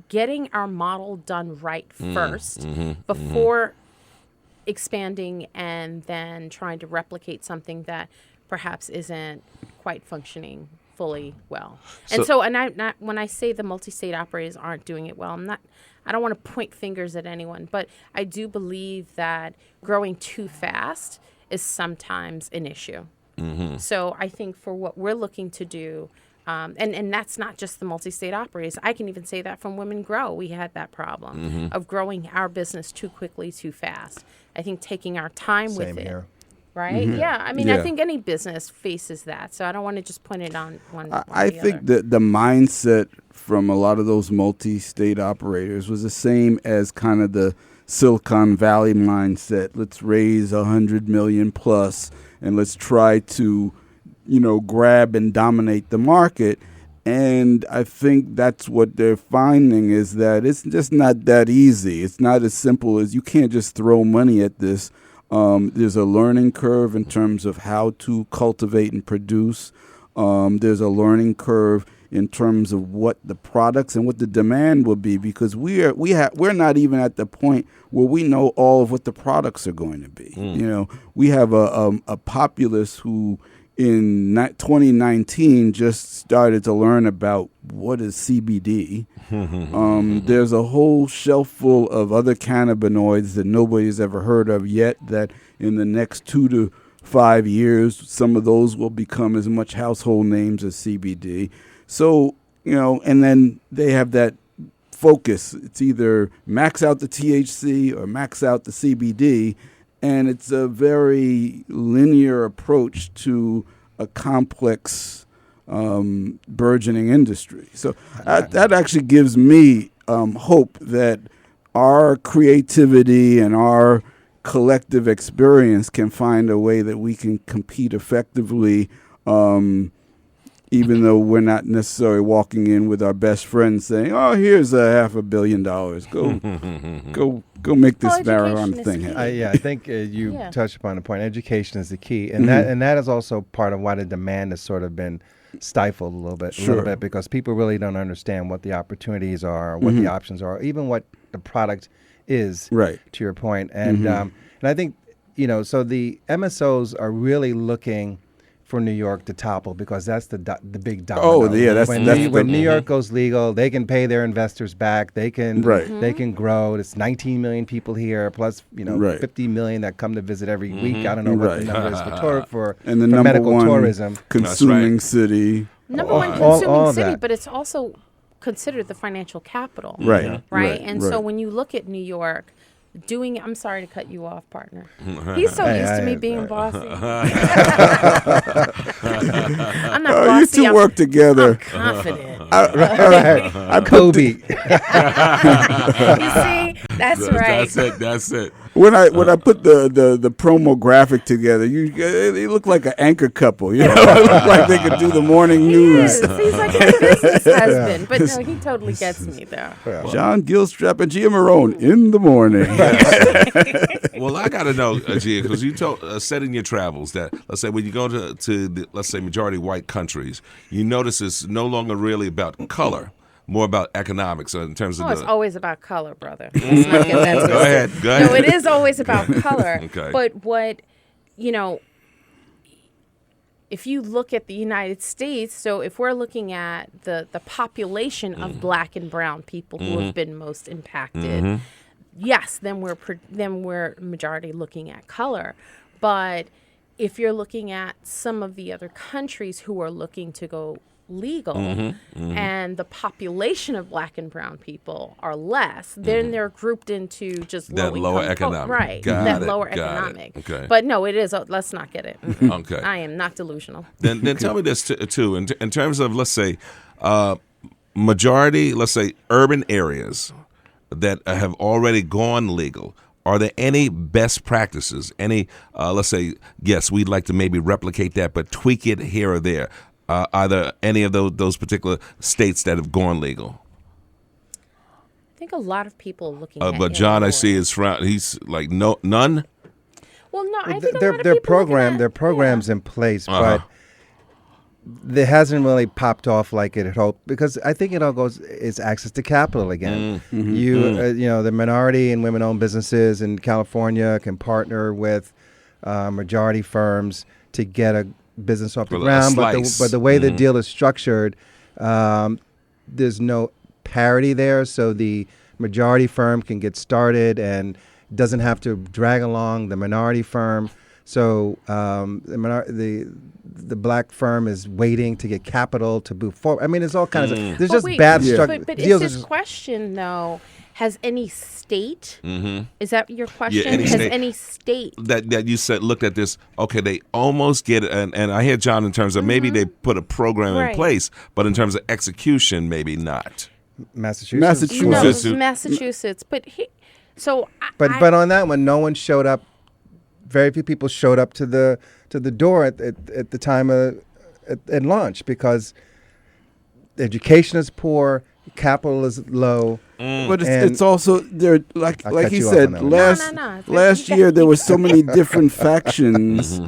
getting our model done right first before expanding and then trying to replicate something that perhaps isn't quite functioning fully well. And when I say the multi-state operators aren't doing it well, I don't want to point fingers at anyone, but I do believe that growing too fast is sometimes an issue. So I think for what we're looking to do, and that's not just the multi-state operators. I can even say that from Women Grow. We had that problem of growing our business too quickly, too fast. I think taking our time with it. Here. Right? Yeah. I mean, I think any business faces that. So I don't want to just point it on one. I think that the mindset from a lot of those multi-state operators was the same as kind of the Silicon Valley mindset. Let's raise 100 million plus, and let's try to, grab and dominate the market. And I think that's what they're finding is that it's just not that easy. It's not as simple as you can't just throw money at this. There's a learning curve in terms of how to cultivate and produce. There's a learning curve in terms of what the products and what the demand will be, because we're not even at the point where we know all of what the products are going to be. We have a populace who in 2019 just started to learn about what is CBD. There's a whole shelf full of other cannabinoids that nobody's ever heard of yet, that in the next 2 to 5 years, some of those will become as much household names as CBD. So, and then they have that focus. It's either max out the THC or max out the CBD. And it's a very linear approach to a complex, burgeoning industry. So that actually gives me hope that our creativity and our collective experience can find a way that we can compete effectively, even though we're not necessarily walking in with our best friend saying, "Oh, here's $500 million. Go make this marijuana thing happen." I think you touched upon the point. Education is the key, and that is also part of why the demand has sort of been stifled a little bit, because people really don't understand what the opportunities are, what the options are, even what the product is. Right. To your point, and I think so the MSOs are really looking for New York to topple, because that's the big domino. Oh, yeah, when New York goes legal, they can pay their investors back. They can they can grow. It's 19 million people here, plus 50 million that come to visit every week. I don't know what the number is for and the for number medical one tourism. consuming city. Number one consuming city, but it's also considered the financial capital. Right. And so when you look at New York, I'm sorry to cut you off, partner. He's so used to me being bossy. I'm not bossy. You two work together. I'm confident. I'm Kobe. You see? That's right. That's it. When I put the promo graphic together, they look like an anchor couple. It look like they could do the morning news. He's like a business husband, but no, he totally gets me though. John Gilstrap and Gia Morón in the morning. Well, I got to know, Gia, because you said in your travels that, let's say, when you go to the, let's say, majority white countries, you notice it's no longer really about color, more about economics in terms of it's always about color, brother. Let's not get that Go ahead. No, it is always about color. Okay. But what, if you look at the United States, so if we're looking at the population of black and brown people who have been most impacted, yes, then we're majority looking at color. But if you're looking at some of the other countries who are looking to go legal and the population of black and brown people are less, then they're grouped into just that lower economic. Right. Lower economic. Okay. But no, it is. Let's not get it. Okay. I am not delusional. Then tell me this too. In terms of, let's say, majority, let's say, urban areas that have already gone legal, are there any best practices? Any, let's say, yes, we'd like to maybe replicate that, but tweak it here or there? Are there any of those particular states that have gone legal? I think a lot of people are looking at but John, I see his frown. He's like, no, none? Well, no, I think there are programs in place, but it hasn't really popped off like it had hoped, because I think it all is access to capital again. The minority and women-owned businesses in California can partner with majority firms to get a business off the ground, but the way the deal is structured, there's no parity there, so the majority firm can get started and doesn't have to drag along the minority firm. So the black firm is waiting to get capital to move forward. I mean, there's all kinds of there's just bad structure. But is this question though? Has any state? Is that your question? Yeah, any state that you said looked at this? Okay, they almost get it, and I hear John in terms of maybe they put a program in place, but in terms of execution, maybe not. Massachusetts. No, Massachusetts. But but on that one, no one showed up. Very few people showed up to the door at the time at launch, because education is poor, capital is low. But it's also there, like he said last year there were so many different factions,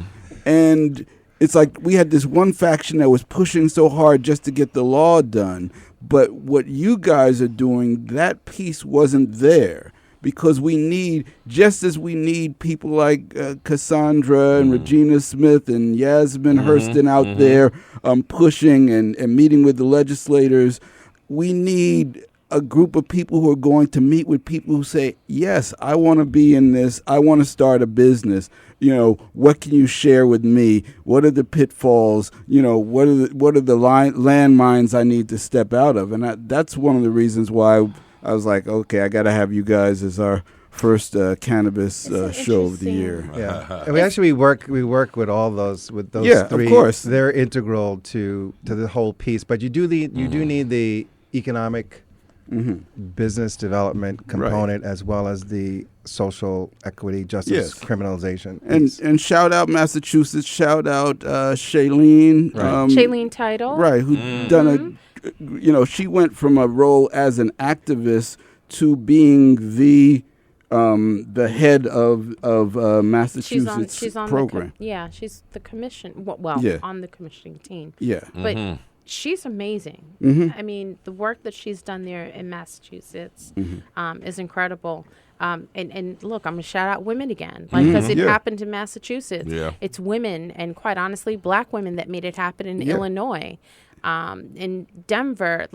and it's like we had this one faction that was pushing so hard just to get the law done. But what you guys are doing, that piece wasn't there. Because we need, just as we need people like Cassandra and Regina Smith and Yasmin Hurston out there pushing and meeting with the legislators, we need a group of people who are going to meet with people who say, yes, I want to be in this. I want to start a business. What can you share with me? What are the pitfalls? What are the landmines I need to step out of? And that's one of the reasons why I was like, okay, I got to have you guys as our first cannabis show of the year. Yeah, and we work with all those three. Of course, they're integral to the whole piece. But you do need the economic business development component as well as the social equity justice criminalization. And shout out Massachusetts, shout out Shailene. Shailene Title. Right, who done she went from a role as an activist to being the head of Massachusetts she's on program. She's the commission. On the commissioning team. Yeah, but she's amazing. I mean, the work that she's done there in Massachusetts is incredible. And look, I'm gonna shout out women again, because it happened in Massachusetts. Yeah. It's women, and quite honestly, Black women that made it happen in Illinois, in Denver.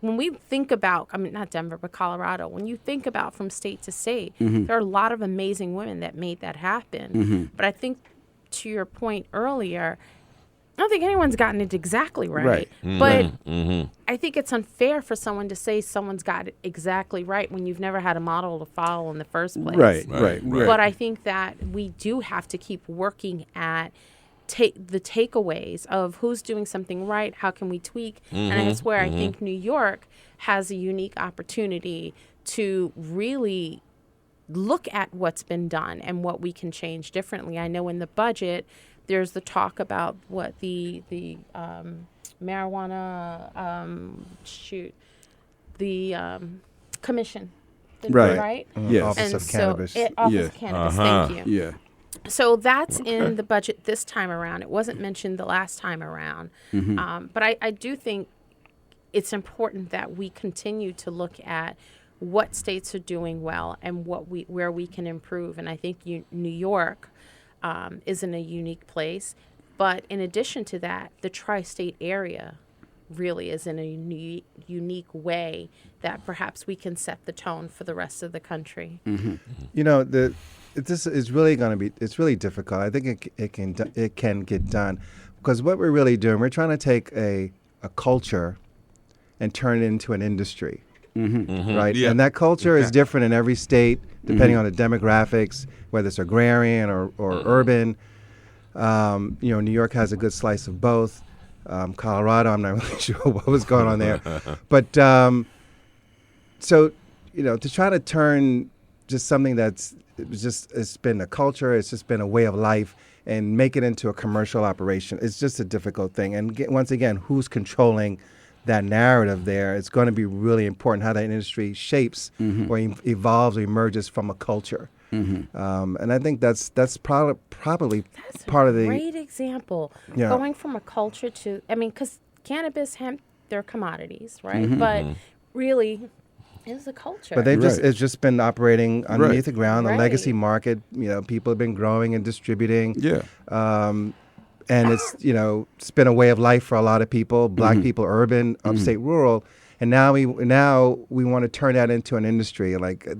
When we think about, not Denver, but Colorado, when you think about from state to state, there are a lot of amazing women that made that happen. But I think, to your point earlier, I don't think anyone's gotten it exactly right. But I think it's unfair for someone to say someone's got it exactly right when you've never had a model to follow in the first place. Right. But I think that we do have to keep working at the takeaways of who's doing something right, how can we tweak, and that's where I think New York has a unique opportunity to really look at what's been done and what we can change differently. I know in the budget there's the talk about what the marijuana commission, right? Yes. Office of Cannabis. Office of Cannabis. Thank you. Yeah. So that's in the budget this time around. It wasn't mentioned the last time around. But I do think it's important that we continue to look at what states are doing well and where we can improve. And I think New York is in a unique place. But in addition to that, the tri-state area really is in a unique way that perhaps we can set the tone for the rest of the country. This is really going to be, it's really difficult. I think it can get done, because what we're really doing, we're trying to take a culture and turn it into an industry, right? Yeah. And that culture is different in every state, depending on the demographics, whether it's agrarian or urban. New York has a good slice of both. Colorado, I'm not really sure what was going on there. But to try to turn just something it's been a culture, it's just been a way of life, and make it into a commercial operation, it's just a difficult thing. And once again, who's controlling that narrative there? It's going to be really important how that industry shapes or evolves or emerges from a culture. And I think that's probably part of the great example. Going from a culture to, because cannabis, hemp, they're commodities, right? But really, it's a culture. But it's just been operating underneath the ground, the legacy market. People have been growing and distributing. And it's been a way of life for a lot of people. Black people, urban, upstate, rural. And now we want to turn that into an industry.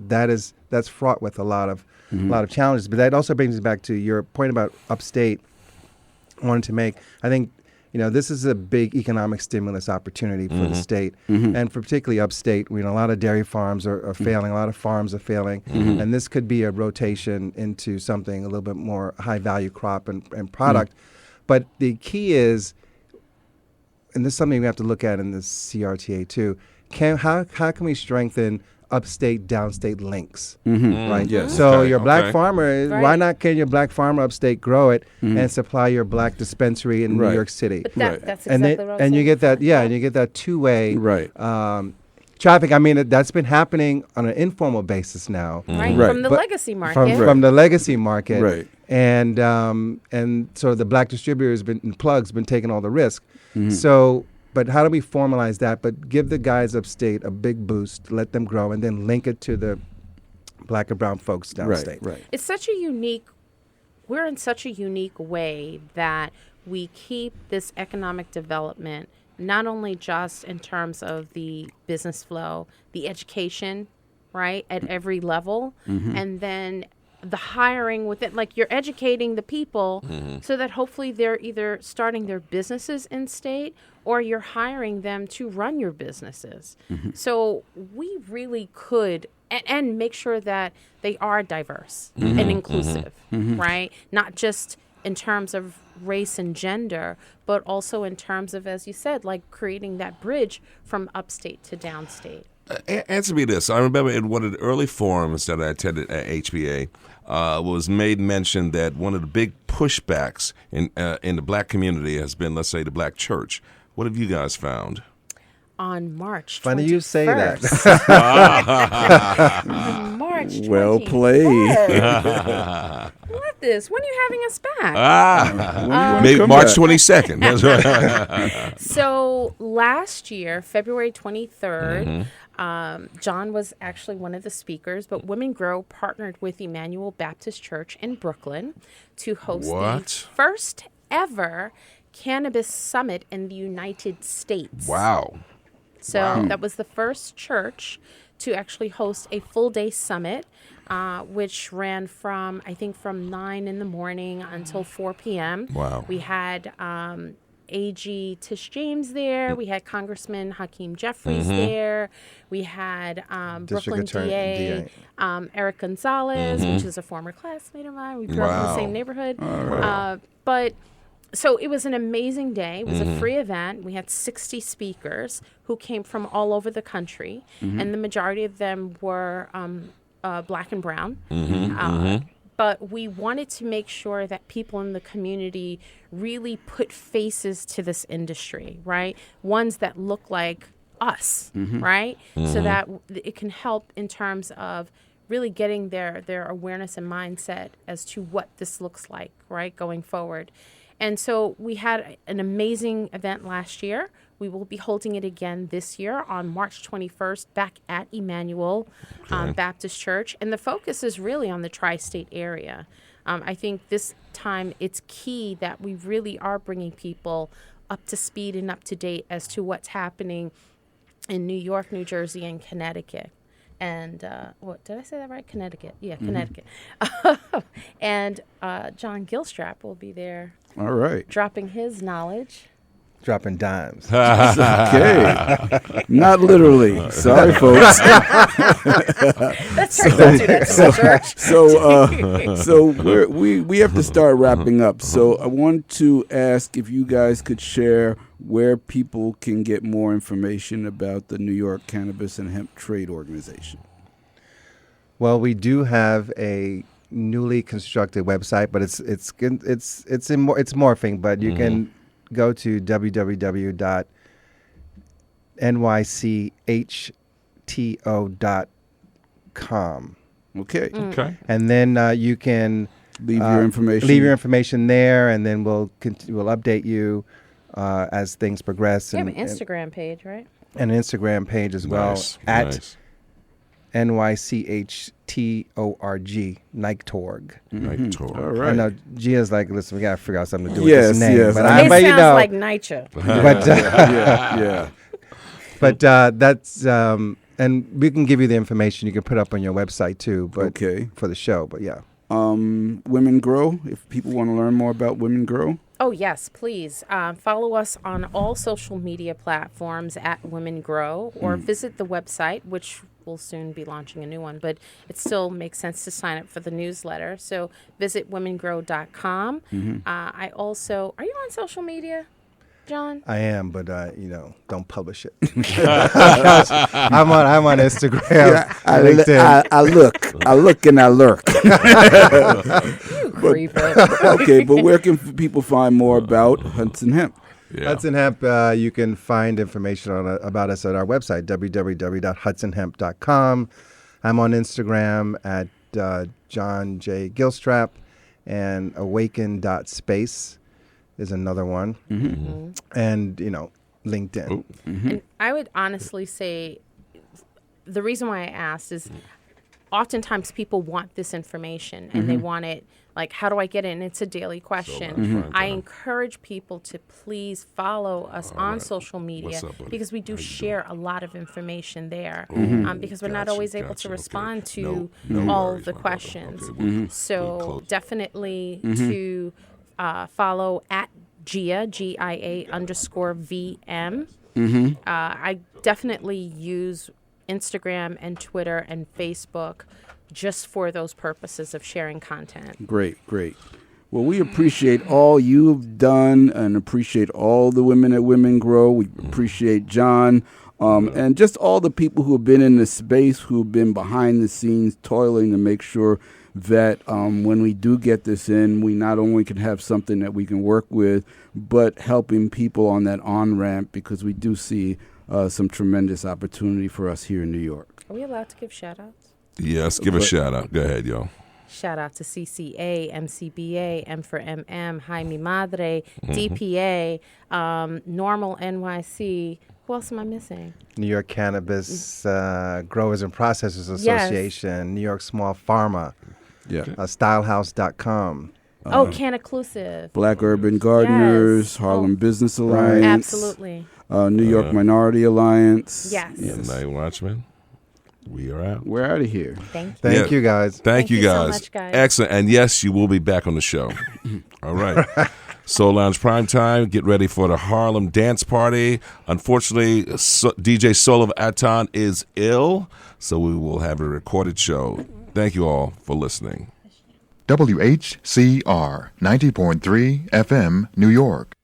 That's fraught with a lot of challenges. But that also brings me back to your point about upstate. I wanted to make. I think this is a big economic stimulus opportunity for the state, and for particularly upstate. A lot of dairy farms are failing. A lot of farms are failing, and this could be a rotation into something a little bit more high value crop and product. But the key is, and this is something we have to look at in the CRTA too, how can we strengthen upstate, downstate links, right? Yes. So your black farmer, why not can your black farmer upstate grow it and supply your black dispensary in New York City? But that's exactly what I was and you saying. get that, and you get that two-way traffic. That's been happening on an informal basis now. From the legacy market. From the legacy market. Right. And so the black distributors plugs been taking all the risk. So, but how do we formalize that? But give the guys upstate a big boost, let them grow, and then link it to the black and brown folks downstate. Right. It's we're in such a unique way that we keep this economic development, not only just in terms of the business flow, the education, right, at every level, and then the hiring within, you're educating the people so that hopefully they're either starting their businesses in state or you're hiring them to run your businesses. So we really could, and make sure that they are diverse and inclusive, right? Not just in terms of race and gender, but also in terms of, as you said, like creating that bridge from upstate to downstate. Answer me this. I remember in one of the early forums that I attended at HBA was made mention that one of the big pushbacks in the black community has been, let's say, the black church. What have you guys found? On March 21st. Funny you say that. On March 21st. Well played. Love this. When are you having us back? Maybe come March back? 22nd. That's right. So last year, February 23rd, John was actually one of the speakers, but Women Grow partnered with Emmanuel Baptist Church in Brooklyn to host the first ever cannabis summit in the United States. Wow. So that was the first church to actually host a full day summit, which ran from 9 in the morning until 4 p.m. Wow. We had AG Tish James there. We had Congressman Hakeem Jeffries there. We had Brooklyn DA Eric Gonzalez, which is a former classmate of mine. We grew up in the same neighborhood. So it was an amazing day. It was a free event. We had 60 speakers who came from all over the country, and the majority of them were black and brown. But we wanted to make sure that people in the community really put faces to this industry, right? Ones that look like us, right? So that it can help in terms of really getting their awareness and mindset as to what this looks like, right, going forward. And so we had an amazing event last year. We will be holding it again this year on March 21st back at Emmanuel Baptist Church. And the focus is really on the tri-state area. I think this time it's key that we really are bringing people up to speed and up to date as to what's happening in New York, New Jersey, and Connecticut. And what did I say that right? Connecticut. Yeah, Connecticut. And John Gilstrap will be there. All right. Dropping his knowledge. Dropping dimes. Okay. Not literally. Sorry, folks. That's right. Don't do that to the church. So we have to start wrapping up. So I want to ask if you guys could share where people can get more information about the New York Cannabis and Hemp Trade Organization. Well, we do have a newly constructed website, but it's morphing. But you can go to www.nychto.com. Okay. Okay. And then you can Leave your information. Leave your information there, and then we'll update you as things progress. You have an Instagram page, right? And an Instagram page as well at NYCHTORG, NYCTORG. NYCTORG. All right. I know Gia's like, listen, we gotta figure out something to do Yes, with this name. yes. But It I bet sounds you know. like NYCHA. But Yeah. but that's and we can give you the information you can put up on your website too. But Okay. for the show, but yeah. Women Grow, if people want to learn more about Women Grow. Oh, yes, please. Follow us on all social media platforms at Women Grow, or visit the website, which we'll soon be launching a new one, but it still makes sense to sign up for the newsletter. So visit womengrow.com. I also, are you on social media, John? I am, but don't publish it. I'm on Instagram, LinkedIn. I look and I lurk. You creeper. Okay, but where can people find more about Hudson Hemp? Yeah. Hudson Hemp, you can find information about us at our website, www.hudsonhemp.com. I'm on Instagram at John J. Gilstrap, and awaken.space is another one. And, LinkedIn. And I would honestly say the reason why I asked is oftentimes people want this information and they want it, like, how do I get it? And it's a daily question. I encourage people to please follow us on social media because we do share a lot of information there because we're not always able to respond to all of the questions. So definitely to follow at Gia, GIA _VM. I definitely use Instagram and Twitter and Facebook just for those purposes of sharing content. Great. Well, we appreciate all you've done and appreciate all the women at Women Grow. We appreciate John and just all the people who have been in the space, who have been behind the scenes toiling to make sure that when we do get this in, we not only can have something that we can work with, but helping people on that on-ramp, because we do see some tremendous opportunity for us here in New York. Are we allowed to give shout-outs? Yes, give a shout out. Go ahead, yo. Shout out to CCA, MCBA, M for MM, Hi Mi Madre, DPA, Normal NYC. Who else am I missing? New York Cannabis Growers and Processors Association, New York Small Pharma, stylehouse.com. Cannaclusive. Black Urban Gardeners, Harlem Business Alliance. Absolutely. New York Minority Alliance. Yes. Night Watchman. We are out. We're out of here. Thank you, guys. Thank you, so guys. much, guys. Excellent. And yes, you will be back on the show. All right. Soul Lounge Primetime. Get ready for the Harlem Dance Party. Unfortunately, DJ Soul of Aton is ill, so we will have a recorded show. Thank you all for listening. WHCR 90.3 FM, New York.